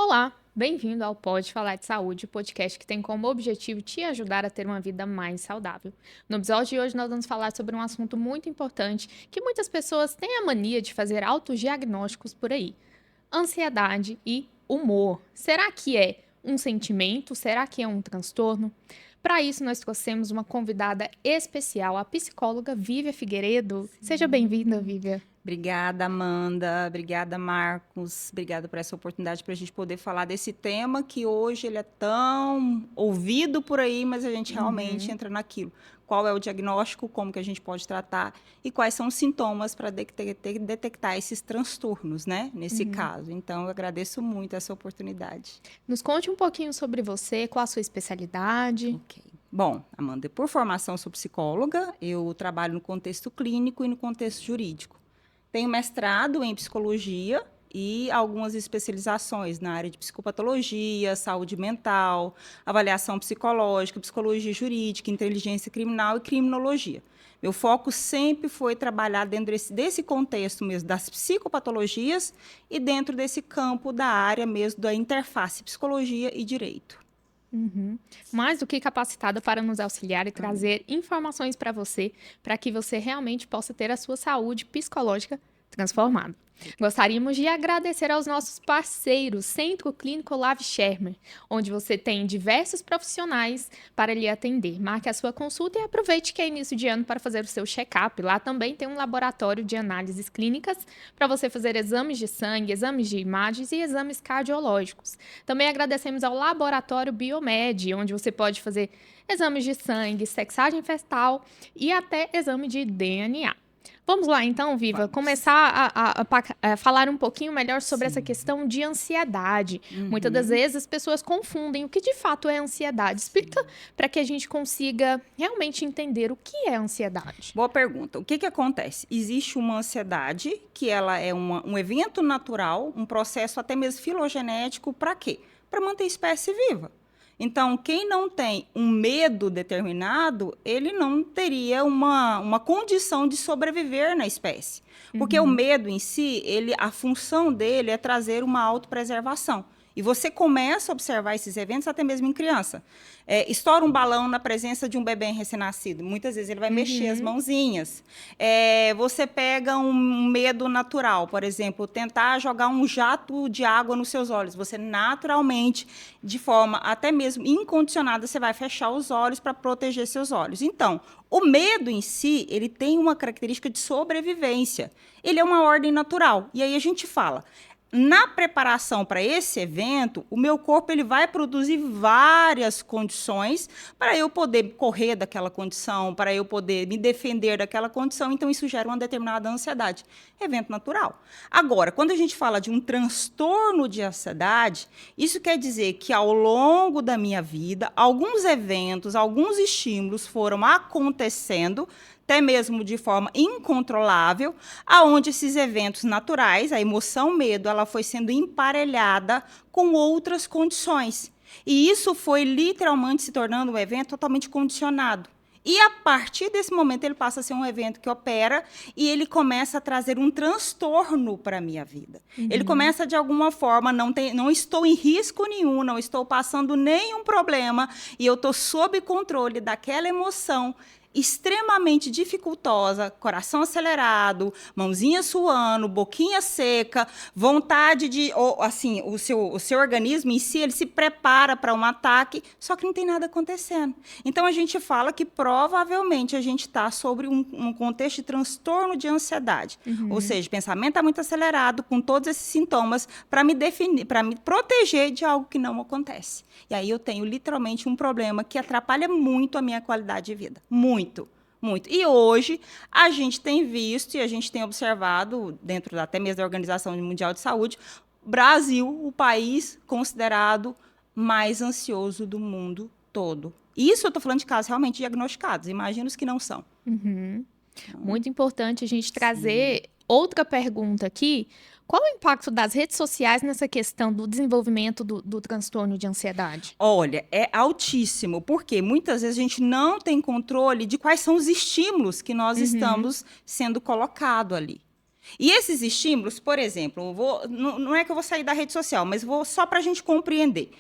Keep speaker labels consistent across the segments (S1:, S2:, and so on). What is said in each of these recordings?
S1: Olá, bem-vindo ao Pode Falar de Saúde, o podcast que tem como objetivo te ajudar a ter uma vida mais saudável. No episódio de hoje, nós vamos falar sobre um assunto muito importante que muitas pessoas têm a mania de fazer autodiagnósticos por aí: ansiedade e humor. Será que é um sentimento? Será que é um transtorno? Para isso, nós trouxemos uma convidada especial, a psicóloga Vívia Figueiredo. Seja bem-vinda, Vívia.
S2: Obrigada, Amanda. Obrigada, Marcos. Obrigada por essa oportunidade para a gente poder falar desse tema que hoje ele é tão ouvido por aí, mas a gente realmente entra naquilo. Qual é o diagnóstico, como que a gente pode tratar e quais são os sintomas para detectar esses transtornos, né? Nesse caso. Então, eu agradeço muito essa oportunidade.
S1: Nos conte um pouquinho sobre você, qual a sua especialidade.
S2: Ok. Bom, Amanda, por formação sou psicóloga, eu trabalho no contexto clínico e no contexto jurídico. Tenho mestrado em psicologia e algumas especializações na área de psicopatologia, saúde mental, avaliação psicológica, psicologia jurídica, inteligência criminal e criminologia. Meu foco sempre foi trabalhar dentro desse contexto mesmo das psicopatologias e dentro desse campo da área mesmo da interface psicologia e direito.
S1: Mais do que capacitada para nos auxiliar e trazer informações para que você realmente possa ter a sua saúde psicológica transformada. Gostaríamos de agradecer aos nossos parceiros, Centro Clínico Olavo Schermer, onde você tem diversos profissionais para lhe atender. Marque a sua consulta e aproveite que é início de ano para fazer o seu check-up. Lá também tem um laboratório de análises clínicas para você fazer exames de sangue, exames de imagens e exames cardiológicos. Também agradecemos ao Laboratório Biomed, onde você pode fazer exames de sangue, sexagem fetal e até exame de DNA. Vamos lá, então, Viva, começar a falar um pouquinho melhor sobre essa questão de ansiedade. Muitas das vezes as pessoas confundem o que de fato é ansiedade. Explica para que a gente consiga realmente entender o que é ansiedade.
S2: Boa pergunta. O que acontece? Existe uma ansiedade, que ela é um evento natural, um processo até mesmo filogenético, para quê? Para manter a espécie viva. Então, quem não tem um medo determinado, ele não teria uma condição de sobreviver na espécie. Porque o medo em si, a função dele é trazer uma autopreservação. E você começa a observar esses eventos até mesmo em criança. Estoura um balão na presença de um bebê recém-nascido. Muitas vezes ele vai mexer as mãozinhas. Você pega um medo natural, por exemplo, tentar jogar um jato de água nos seus olhos. Você naturalmente, de forma até mesmo incondicionada, você vai fechar os olhos para proteger seus olhos. Então, o medo em si, ele tem uma característica de sobrevivência. Ele é uma ordem natural. E aí a gente fala, na preparação para esse evento, o meu corpo ele vai produzir várias condições para eu poder correr daquela condição, para eu poder me defender daquela condição. Então, isso gera uma determinada ansiedade. Evento natural. Agora, quando a gente fala de um transtorno de ansiedade, isso quer dizer que, ao longo da minha vida, alguns eventos, alguns estímulos foram acontecendo, até mesmo de forma incontrolável, aonde esses eventos naturais, a emoção medo, ela foi sendo emparelhada com outras condições. E isso foi literalmente se tornando um evento totalmente condicionado. E, a partir desse momento, ele passa a ser um evento que opera e ele começa a trazer um transtorno para a minha vida. Ele começa, de alguma forma, não estou em risco nenhum, não estou passando nenhum problema e eu estou sob controle daquela emoção extremamente dificultosa, coração acelerado, mãozinha suando, boquinha seca, vontade de, assim, o seu organismo em si, ele se prepara para um ataque, só que não tem nada acontecendo. Então, a gente fala que provavelmente a gente está sobre um contexto de transtorno de ansiedade, ou seja, pensamento está muito acelerado, com todos esses sintomas, para me definir, para me proteger de algo que não acontece. E aí eu tenho literalmente um problema que atrapalha muito a minha qualidade de vida. Muito, muito. E hoje a gente tem visto e a gente tem observado, dentro até mesmo da Organização Mundial de Saúde, Brasil, o país considerado mais ansioso do mundo todo. Isso eu estou falando de casos realmente diagnosticados, imagino os que não são.
S1: Muito importante a gente trazer outra pergunta aqui. Qual o impacto das redes sociais nessa questão do desenvolvimento do transtorno de ansiedade?
S2: Olha, é altíssimo, porque muitas vezes a gente não tem controle de quais são os estímulos que nós estamos sendo colocados ali. E esses estímulos, por exemplo, não é que eu vou sair da rede social, mas vou só para a gente compreender.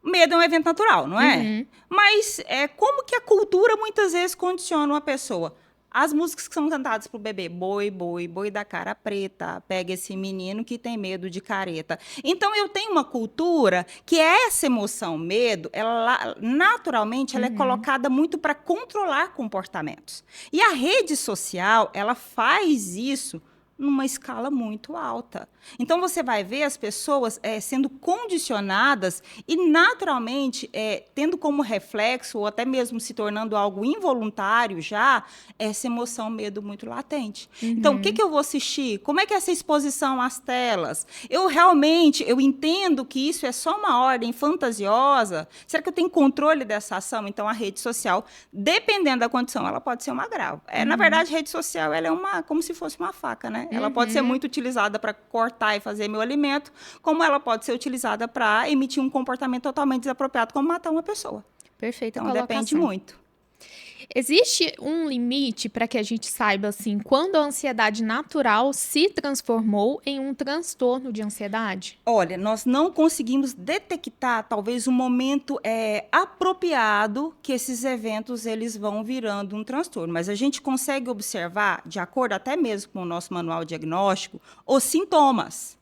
S2: Medo é um evento natural, não é? Mas como que a cultura muitas vezes condiciona uma pessoa? As músicas que são cantadas pro bebê, boi, boi, boi da cara preta, pega esse menino que tem medo de careta. Então, eu tenho uma cultura que essa emoção, medo, ela naturalmente ela é colocada muito para controlar comportamentos. E a rede social, ela faz isso numa escala muito alta. Então, você vai ver as pessoas sendo condicionadas e, naturalmente, tendo como reflexo, ou até mesmo se tornando algo involuntário já, essa emoção, medo muito latente. Então, o que eu vou assistir? Como é que é essa exposição às telas? Eu entendo que isso é só uma ordem fantasiosa? Será que eu tenho controle dessa ação? Então, a rede social, dependendo da condição, ela pode ser um agravo. Na verdade, a rede social ela é como se fosse uma faca, né? Ela pode ser muito utilizada para cortar e fazer meu alimento, como ela pode ser utilizada para emitir um comportamento totalmente desapropriado, como matar uma pessoa.
S1: Perfeita
S2: então,
S1: colocação.
S2: Depende muito.
S1: Existe um limite para que a gente saiba, assim, quando a ansiedade natural se transformou em um transtorno de ansiedade?
S2: Olha, nós não conseguimos detectar, talvez, o momento apropriado que esses eventos eles vão virando um transtorno. Mas a gente consegue observar, de acordo até mesmo com o nosso manual diagnóstico, os sintomas.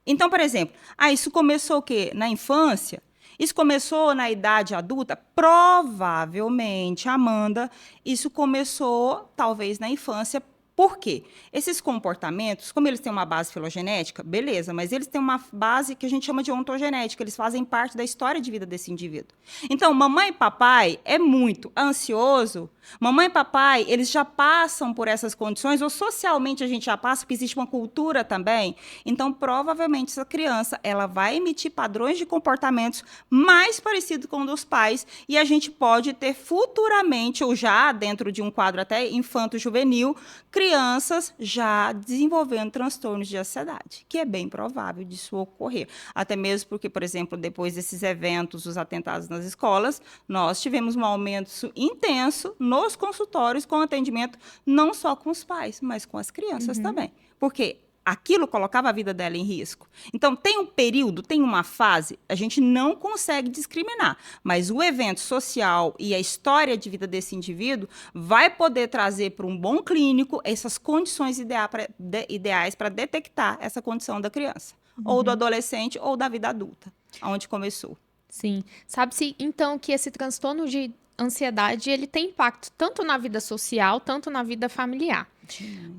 S2: Então, por exemplo, isso começou o quê? Na infância? Isso começou na idade adulta? Provavelmente, Amanda, isso começou talvez na infância. Por quê? Esses comportamentos, como eles têm uma base filogenética, beleza, mas eles têm uma base que a gente chama de ontogenética, eles fazem parte da história de vida desse indivíduo. Então, mamãe e papai é muito ansioso, mamãe e papai, eles já passam por essas condições, ou socialmente a gente já passa, porque existe uma cultura também. Então, provavelmente, essa criança, ela vai emitir padrões de comportamentos mais parecidos com os dos pais, e a gente pode ter futuramente, ou já dentro de um quadro até infanto-juvenil, crianças já desenvolvendo transtornos de ansiedade, que é bem provável disso ocorrer. Até mesmo porque, por exemplo, depois desses eventos, os atentados nas escolas, nós tivemos um aumento intenso nos consultórios com atendimento não só com os pais, mas com as crianças também. Porque aquilo colocava a vida dela em risco. Então, tem um período, tem uma fase, a gente não consegue discriminar, mas o evento social e a história de vida desse indivíduo vai poder trazer para um bom clínico essas condições ideais para detectar essa condição da criança, ou do adolescente, ou da vida adulta, onde começou.
S1: Sim. Sabe-se, então, que esse transtorno de ansiedade, ele tem impacto tanto na vida social, tanto na vida familiar.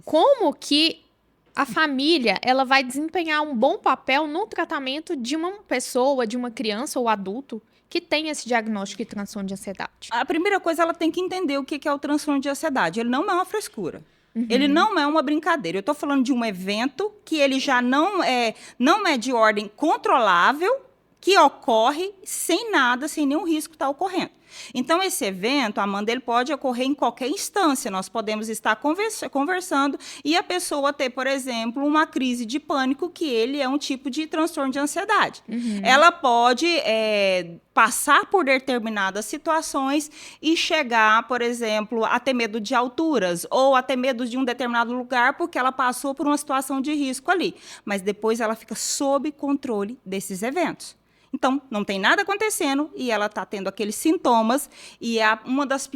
S1: Como que a família, ela vai desempenhar um bom papel no tratamento de uma pessoa, de uma criança ou adulto que tem esse diagnóstico de transtorno de ansiedade?
S2: A primeira coisa, ela tem que entender o que é o transtorno de ansiedade. Ele não é uma frescura. Ele não é uma brincadeira. Eu estou falando de um evento que ele já não é de ordem controlável, que ocorre sem nada, sem nenhum risco estar ocorrendo. Então, esse evento, Amanda, ele pode ocorrer em qualquer instância. Nós podemos estar conversando e a pessoa ter, por exemplo, uma crise de pânico, que ele é um tipo de transtorno de ansiedade. Ela pode passar por determinadas situações e chegar, por exemplo, a ter medo de alturas ou a ter medo de um determinado lugar porque ela passou por uma situação de risco ali. Mas depois ela fica sob controle desses eventos. Então, não tem nada acontecendo e ela está tendo aqueles sintomas e é uma das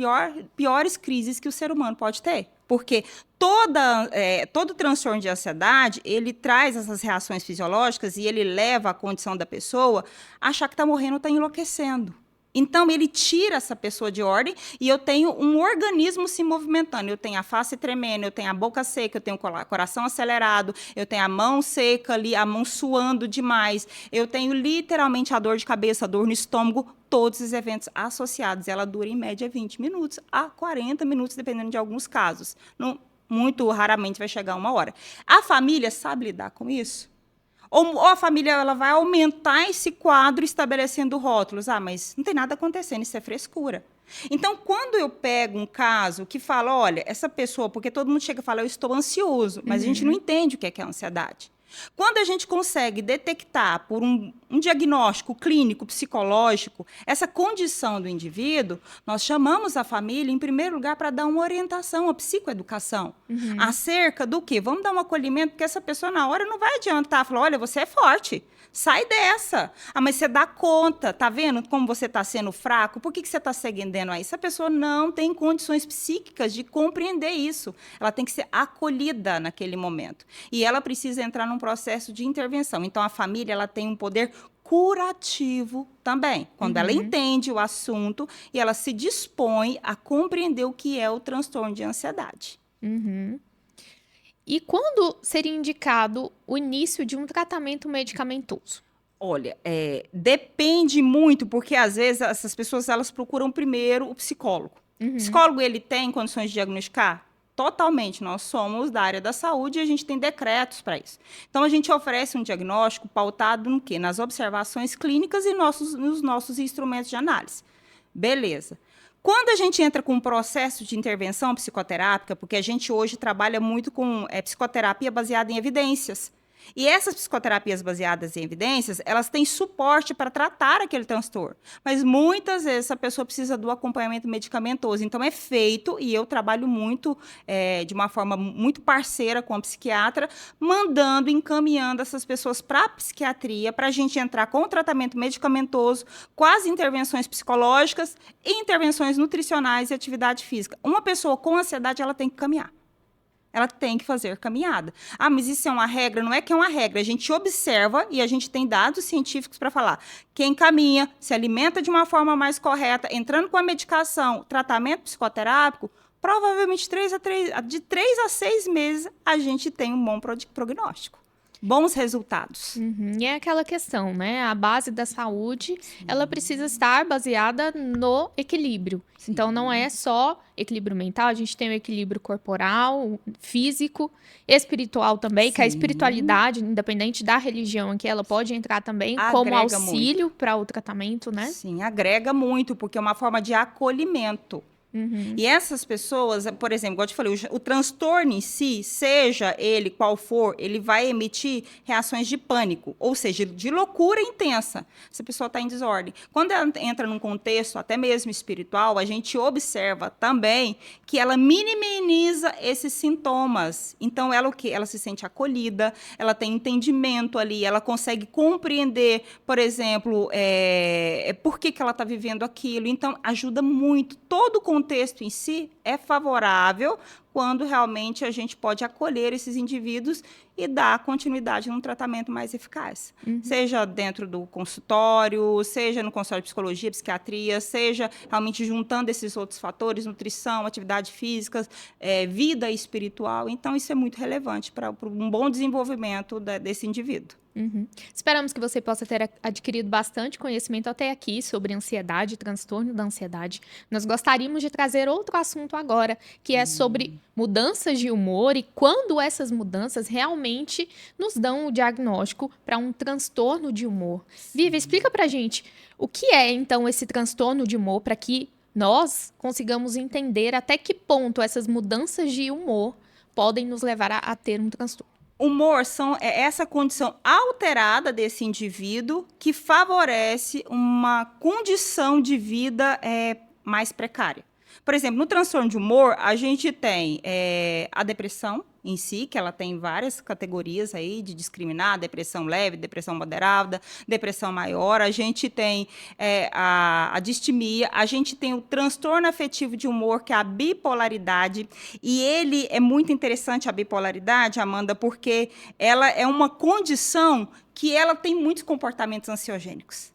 S2: piores crises que o ser humano pode ter. Porque todo transtorno de ansiedade, ele traz essas reações fisiológicas e ele leva a condição da pessoa a achar que está morrendo, está enlouquecendo. Então, ele tira essa pessoa de ordem e eu tenho um organismo se movimentando. Eu tenho a face tremendo, eu tenho a boca seca, eu tenho o coração acelerado, eu tenho a mão seca ali, a mão suando demais. Eu tenho literalmente a dor de cabeça, a dor no estômago, todos os eventos associados. Ela dura em média 20 minutos a 40 minutos, dependendo de alguns casos. Muito raramente vai chegar a 1 hora. A família sabe lidar com isso? Ou a família ela vai aumentar esse quadro estabelecendo rótulos. Mas não tem nada acontecendo, isso é frescura. Então, quando eu pego um caso que fala, olha, essa pessoa, porque todo mundo chega e fala, eu estou ansioso, mas a gente não entende o que é ansiedade. Quando a gente consegue detectar por um diagnóstico clínico, psicológico, essa condição do indivíduo, nós chamamos a família, em primeiro lugar, para dar uma orientação, uma psicoeducação, acerca do quê? Vamos dar um acolhimento, porque essa pessoa, na hora, não vai adiantar falar, olha, você é forte, sai dessa. Ah, mas você dá conta, tá vendo como você está sendo fraco? Por que você está cedendo a isso? Essa pessoa não tem condições psíquicas de compreender isso. Ela tem que ser acolhida naquele momento. E ela precisa entrar num processo de intervenção. Então, a família ela tem um poder curativo também, quando ela entende o assunto e ela se dispõe a compreender o que é o transtorno de ansiedade.
S1: E quando seria indicado o início de um tratamento medicamentoso?
S2: Olha, depende muito, porque às vezes essas pessoas elas procuram primeiro o psicólogo. O psicólogo ele tem condições de diagnosticar? Totalmente. Nós somos da área da saúde e a gente tem decretos para isso. Então, a gente oferece um diagnóstico pautado no quê? Nas observações clínicas e nos nossos instrumentos de análise. Beleza. Quando a gente entra com um processo de intervenção psicoterápica, porque a gente hoje trabalha muito com psicoterapia baseada em evidências, e essas psicoterapias baseadas em evidências, elas têm suporte para tratar aquele transtorno. Mas muitas vezes essa pessoa precisa do acompanhamento medicamentoso. Então, é feito, e eu trabalho muito, de uma forma muito parceira com a psiquiatra, mandando, encaminhando essas pessoas para a psiquiatria, para a gente entrar com o tratamento medicamentoso, com as intervenções psicológicas, e intervenções nutricionais e atividade física. Uma pessoa com ansiedade, ela tem que caminhar. Ela tem que fazer caminhada. Ah, mas isso é uma regra? Não é que é uma regra. A gente observa e a gente tem dados científicos para falar. Quem caminha, se alimenta de uma forma mais correta, entrando com a medicação, tratamento psicoterápico, provavelmente de 3 a 6 meses a gente tem um bom prognóstico. Bons resultados.
S1: E é aquela questão, né? A base da saúde, ela precisa estar baseada no equilíbrio. Então, não é só equilíbrio mental, a gente tem o equilíbrio corporal, físico, espiritual também, que a espiritualidade, independente da religião aqui, ela pode entrar também como auxílio para o tratamento, né?
S2: Sim, agrega muito, porque é uma forma de acolhimento. E essas pessoas, por exemplo, igual eu te falei, o transtorno em si, seja ele qual for, ele vai emitir reações de pânico, ou seja, de loucura intensa. Essa pessoa está em desordem. Quando ela entra num contexto até mesmo espiritual, a gente observa também que ela minimiza esses sintomas. Então, ela o quê? Ela se sente acolhida, ela tem entendimento ali, ela consegue compreender, por exemplo, por que ela está vivendo aquilo. Então, ajuda muito. Todo o contexto em si é favorável quando realmente a gente pode acolher esses indivíduos e dar continuidade num tratamento mais eficaz. Seja dentro do consultório, seja no consultório de psicologia, psiquiatria, seja realmente juntando esses outros fatores, nutrição, atividade física, vida espiritual. Então, isso é muito relevante para um bom desenvolvimento desse indivíduo.
S1: Esperamos que você possa ter adquirido bastante conhecimento até aqui sobre ansiedade, transtorno da ansiedade. Nós gostaríamos de trazer outro assunto agora, que é sobre mudanças de humor e quando essas mudanças realmente nos dão o diagnóstico para um transtorno de humor. Vivi, explica pra gente o que é, então, esse transtorno de humor para que nós consigamos entender até que ponto essas mudanças de humor podem nos levar a ter um transtorno.
S2: Humor é essa condição alterada desse indivíduo que favorece uma condição de vida mais precária. Por exemplo, no transtorno de humor, a gente tem a depressão em si, que ela tem várias categorias aí de discriminar, depressão leve, depressão moderada, depressão maior, a gente tem a distimia, a gente tem o transtorno afetivo de humor, que é a bipolaridade, e ele é muito interessante, a bipolaridade, Amanda, porque ela é uma condição que ela tem muitos comportamentos ansiogênicos.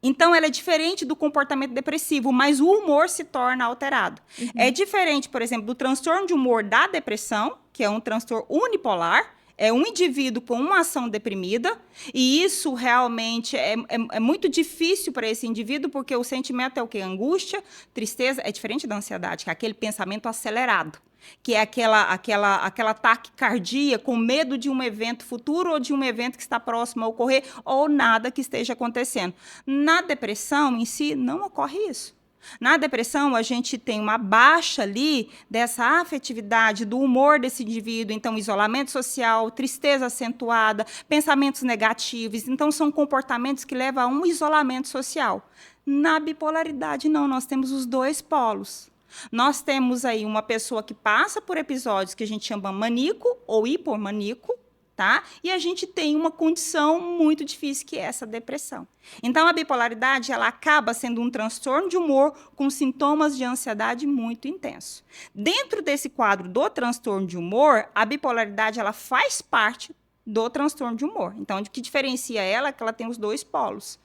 S2: Então, ela é diferente do comportamento depressivo, mas o humor se torna alterado. É diferente, por exemplo, do transtorno de humor da depressão, que é um transtorno unipolar, é um indivíduo com uma ação deprimida, e isso realmente é muito difícil para esse indivíduo, porque o sentimento é o quê? Angústia, tristeza, é diferente da ansiedade, que é aquele pensamento acelerado, que é aquela taquicardia com medo de um evento futuro ou de um evento que está próximo a ocorrer ou nada que esteja acontecendo. Na depressão em si, não ocorre isso. Na depressão, a gente tem uma baixa ali dessa afetividade, do humor desse indivíduo, então isolamento social, tristeza acentuada, pensamentos negativos, então são comportamentos que levam a um isolamento social. Na bipolaridade, não, nós temos os dois polos. Nós temos aí uma pessoa que passa por episódios que a gente chama maníaco ou hipomaníaco, tá? E a gente tem uma condição muito difícil, que é essa depressão. Então, a bipolaridade, ela acaba sendo um transtorno de humor com sintomas de ansiedade muito intensos. Dentro desse quadro do transtorno de humor, a bipolaridade, ela faz parte do transtorno de humor. Então, o que diferencia ela é que ela tem os dois polos.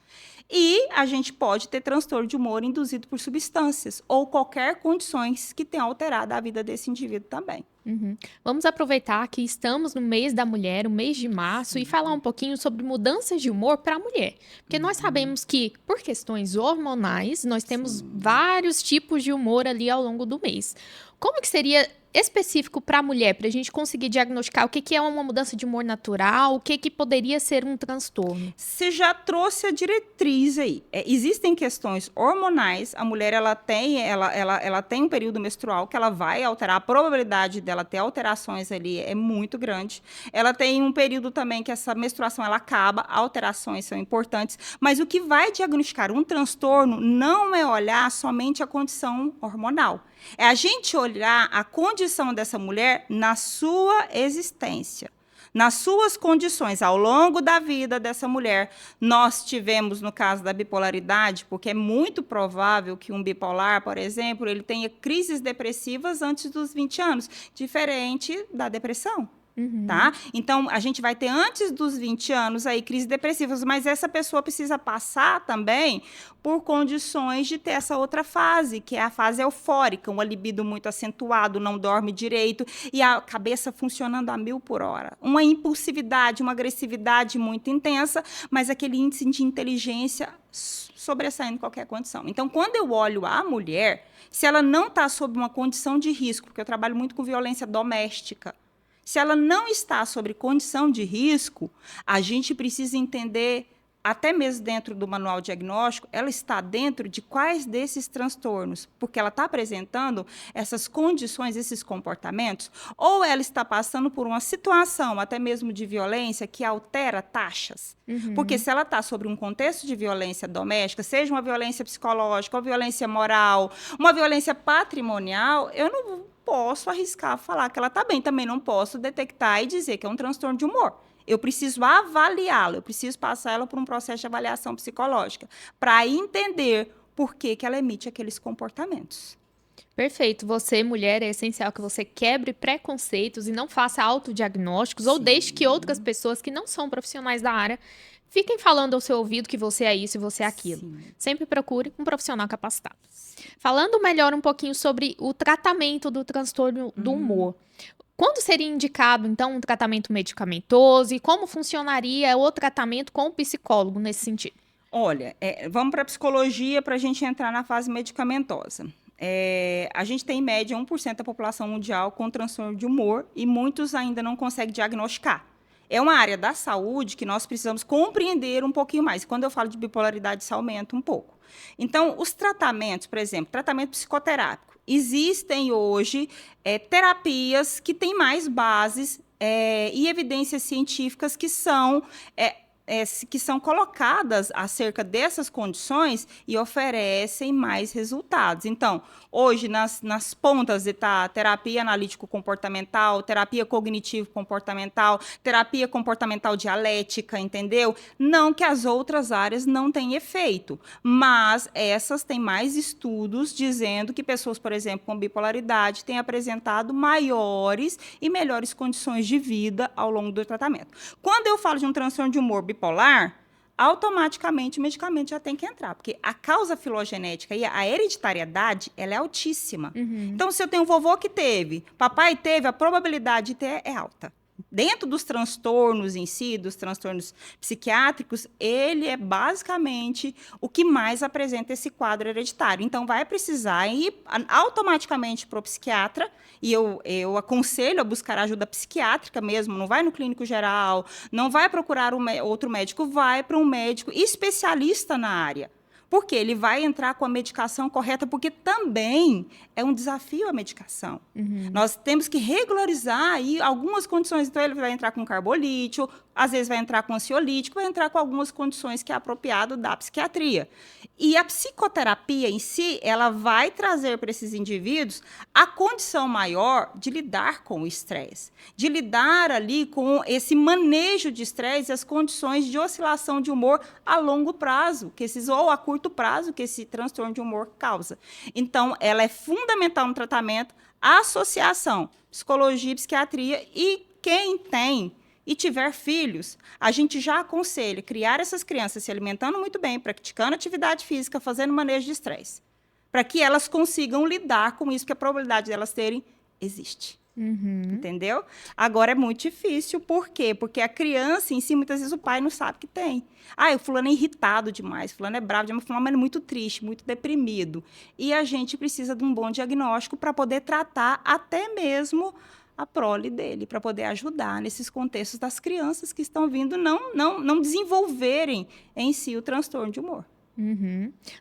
S2: E a gente pode ter transtorno de humor induzido por substâncias ou qualquer condições que tenham alterado a vida desse indivíduo também.
S1: Uhum. Vamos aproveitar que estamos no mês da mulher, o mês de março, e falar um pouquinho sobre mudanças de humor para a mulher. Porque nós sabemos que, por questões hormonais, nós temos vários tipos de humor ali ao longo do mês. Como que seria específico para a mulher, para a gente conseguir diagnosticar o que é uma mudança de humor natural, o que poderia ser um transtorno?
S2: Você já trouxe a diretriz aí. Existem questões hormonais, a mulher ela tem um período menstrual que ela vai alterar, a probabilidade dela ter alterações ali é muito grande. Ela tem um período também que essa menstruação ela acaba, alterações são importantes, mas o que vai diagnosticar um transtorno não é olhar somente a condição hormonal. É a gente olhar a condição dessa mulher na sua existência, nas suas condições, ao longo da vida dessa mulher. Nós tivemos, no caso da bipolaridade, porque é muito provável que um bipolar, por exemplo, ele tenha crises depressivas antes dos 20 anos, diferente da depressão. Tá? Então, a gente vai ter antes dos 20 anos aí crises depressivas, mas essa pessoa precisa passar também por condições de ter essa outra fase, que é a fase eufórica, um libido muito acentuado, não dorme direito e a cabeça funcionando a 1000 por hora. Uma impulsividade, uma agressividade muito intensa, mas aquele índice de inteligência sobressaindo qualquer condição. Então, quando eu olho a mulher, se ela não está sob uma condição de risco, porque eu trabalho muito com violência doméstica, se ela não está sob condição de risco, a gente precisa entender, até mesmo dentro do manual diagnóstico, ela está dentro de quais desses transtornos, porque ela está apresentando essas condições, esses comportamentos, ou ela está passando por uma situação, até mesmo de violência, que altera taxas. Porque se ela está sobre um contexto de violência doméstica, seja uma violência psicológica, uma violência moral, uma violência patrimonial, eu não posso arriscar falar que ela está bem, também não posso detectar e dizer que é um transtorno de humor. Eu preciso avaliá-la, eu preciso passar ela por um processo de avaliação psicológica para entender por que ela emite aqueles comportamentos.
S1: Perfeito. Você, mulher, é essencial que você quebre preconceitos e não faça autodiagnósticos ou deixe que outras pessoas que não são profissionais da área fiquem falando ao seu ouvido que você é isso e você é aquilo. Sempre procure um profissional capacitado. Falando melhor um pouquinho sobre o tratamento do transtorno do humor. Quando seria indicado, então, um tratamento medicamentoso e como funcionaria o tratamento com o psicólogo nesse sentido?
S2: Olha, vamos para a psicologia para a gente entrar na fase medicamentosa. A gente tem, em média, 1% da população mundial com transtorno de humor e muitos ainda não conseguem diagnosticar. É uma área da saúde que nós precisamos compreender um pouquinho mais. Quando eu falo de bipolaridade, isso aumenta um pouco. Então, os tratamentos, por exemplo, tratamento psicoterápico. Existem hoje terapias que têm mais bases e evidências científicas que são colocadas acerca dessas condições e oferecem mais resultados. Então, hoje, nas pontas está terapia analítico-comportamental, terapia cognitivo-comportamental, terapia comportamental dialética, entendeu? Não que as outras áreas não tenham efeito, mas essas têm mais estudos dizendo que pessoas, por exemplo, com bipolaridade têm apresentado maiores e melhores condições de vida ao longo do tratamento. Quando eu falo de um transtorno de humor bipolar, automaticamente o medicamento já tem que entrar, porque a causa filogenética e a hereditariedade, ela é altíssima. Então, se eu tenho um vovô que teve, papai teve, a probabilidade de ter é alta. Dentro dos transtornos em si, dos transtornos psiquiátricos, ele é basicamente o que mais apresenta esse quadro hereditário. Então, vai precisar ir automaticamente para o psiquiatra, e eu aconselho a buscar ajuda psiquiátrica mesmo, não vai no clínico geral, não vai procurar outro médico, vai para um médico especialista na área. Porque ele vai entrar com a medicação correta, porque também é um desafio a medicação. Nós temos que regularizar aí algumas condições. Então, ele vai entrar com carbolítio, às vezes vai entrar com ansiolítico, vai entrar com algumas condições que é apropriado da psiquiatria. E a psicoterapia em si, ela vai trazer para esses indivíduos a condição maior de lidar com o estresse, de lidar ali com esse manejo de estresse e as condições de oscilação de humor a longo prazo, ou a curto prazo, que esse transtorno de humor causa. Então, ela é fundamental no tratamento, a associação psicologia e psiquiatria, e quem tem e tiver filhos, a gente já aconselha criar essas crianças se alimentando muito bem, praticando atividade física, fazendo manejo de estresse, para que elas consigam lidar com isso, porque a probabilidade delas terem existe. Entendeu? Agora é muito difícil, por quê? Porque a criança em si, muitas vezes o pai não sabe que tem. O fulano é irritado demais, fulano é bravo demais, fulano é muito triste, muito deprimido. E a gente precisa de um bom diagnóstico para poder tratar até mesmo a prole dele, para poder ajudar nesses contextos das crianças que estão vindo não desenvolverem em si o transtorno de humor.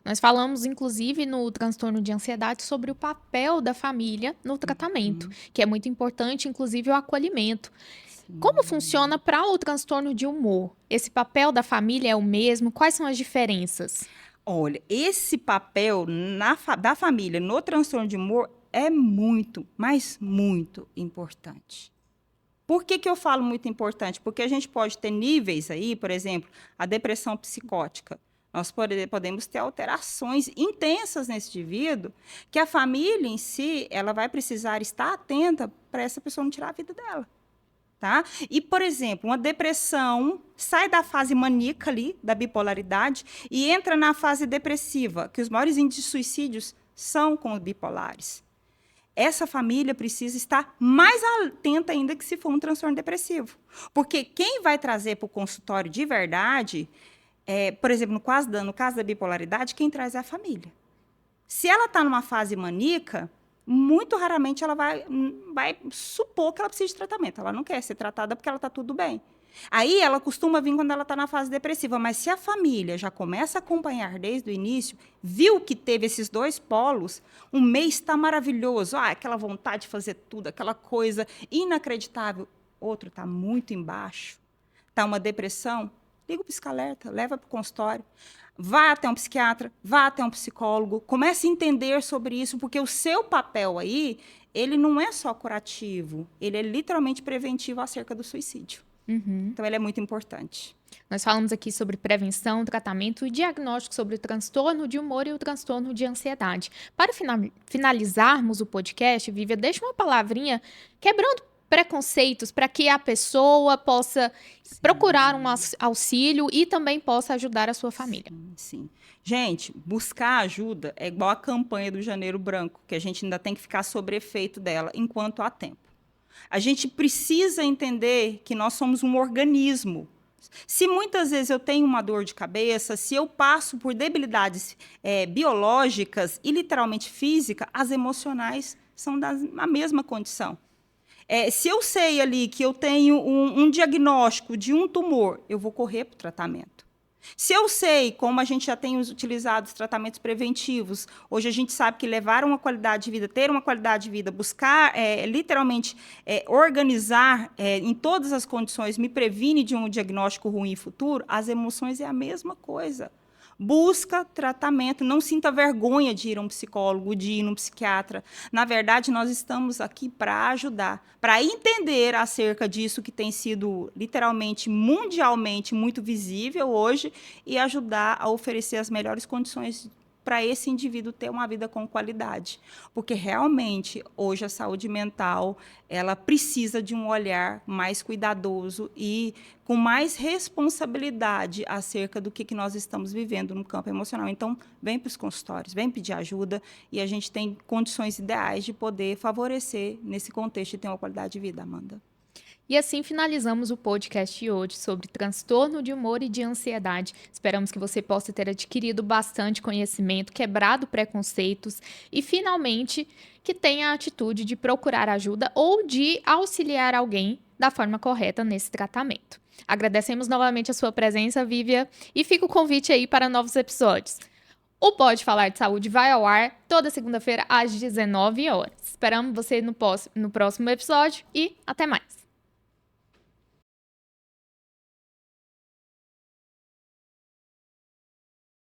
S1: Nós falamos, inclusive, no transtorno de ansiedade sobre o papel da família no tratamento, que é muito importante, inclusive, o acolhimento. Como funciona para o transtorno de humor? Esse papel da família é o mesmo? Quais são as diferenças?
S2: Olha, esse papel da família no transtorno de humor é muito, mas muito importante. Por que eu falo muito importante? Porque a gente pode ter níveis aí, por exemplo, a depressão psicótica. Nós podemos ter alterações intensas nesse indivíduo, que a família em si, ela vai precisar estar atenta para essa pessoa não tirar a vida dela. Tá? E, por exemplo, uma depressão sai da fase maníaca ali, da bipolaridade, e entra na fase depressiva, que os maiores índices de suicídios são com os bipolares. Essa família precisa estar mais atenta ainda que se for um transtorno depressivo. Porque quem vai trazer para o consultório de verdade, por exemplo, no caso da bipolaridade, quem traz é a família. Se ela está numa fase maníaca, muito raramente ela vai supor que ela precisa de tratamento. Ela não quer ser tratada porque ela está tudo bem. Aí ela costuma vir quando ela está na fase depressiva, mas se a família já começa a acompanhar desde o início, viu que teve esses dois polos, um mês está maravilhoso, aquela vontade de fazer tudo, aquela coisa inacreditável, outro está muito embaixo, está uma depressão, liga o pisca-alerta, leva para o consultório, vá até um psiquiatra, vá até um psicólogo, comece a entender sobre isso, porque o seu papel aí, ele não é só curativo, ele é literalmente preventivo acerca do suicídio. Então, ele é muito importante.
S1: Nós falamos aqui sobre prevenção, tratamento e diagnóstico sobre o transtorno de humor e o transtorno de ansiedade. Para finalizarmos o podcast, Vívia, deixa uma palavrinha quebrando preconceitos para que a pessoa possa procurar um auxílio e também possa ajudar a sua família.
S2: Sim. Gente, buscar ajuda é igual a campanha do Janeiro Branco, que a gente ainda tem que ficar sob efeito dela enquanto há tempo. A gente precisa entender que nós somos um organismo. Se muitas vezes eu tenho uma dor de cabeça, se eu passo por debilidades biológicas e literalmente física, as emocionais são da mesma condição. Se eu sei ali que eu tenho um diagnóstico de um tumor, eu vou correr para o tratamento. Se eu sei, como a gente já tem utilizado os tratamentos preventivos, hoje a gente sabe que levar uma qualidade de vida, ter uma qualidade de vida, buscar, literalmente, organizar em todas as condições, me previne de um diagnóstico ruim futuro, as emoções é a mesma coisa. Busca tratamento, não sinta vergonha de ir a um psicólogo, de ir a um psiquiatra. Na verdade, nós estamos aqui para ajudar, para entender acerca disso que tem sido literalmente, mundialmente, muito visível hoje e ajudar a oferecer as melhores condições para esse indivíduo ter uma vida com qualidade. Porque, realmente, hoje a saúde mental ela precisa de um olhar mais cuidadoso e com mais responsabilidade acerca do que nós estamos vivendo no campo emocional. Então, vem para os consultórios, vem pedir ajuda e a gente tem condições ideais de poder favorecer nesse contexto de ter uma qualidade de vida, Amanda.
S1: E assim finalizamos o podcast de hoje sobre transtorno de humor e de ansiedade. Esperamos que você possa ter adquirido bastante conhecimento, quebrado preconceitos e, finalmente, que tenha a atitude de procurar ajuda ou de auxiliar alguém da forma correta nesse tratamento. Agradecemos novamente a sua presença, Vívia, e fica o convite aí para novos episódios. O Pode Falar de Saúde vai ao ar toda segunda-feira às 19 horas. Esperamos você no próximo episódio e até mais.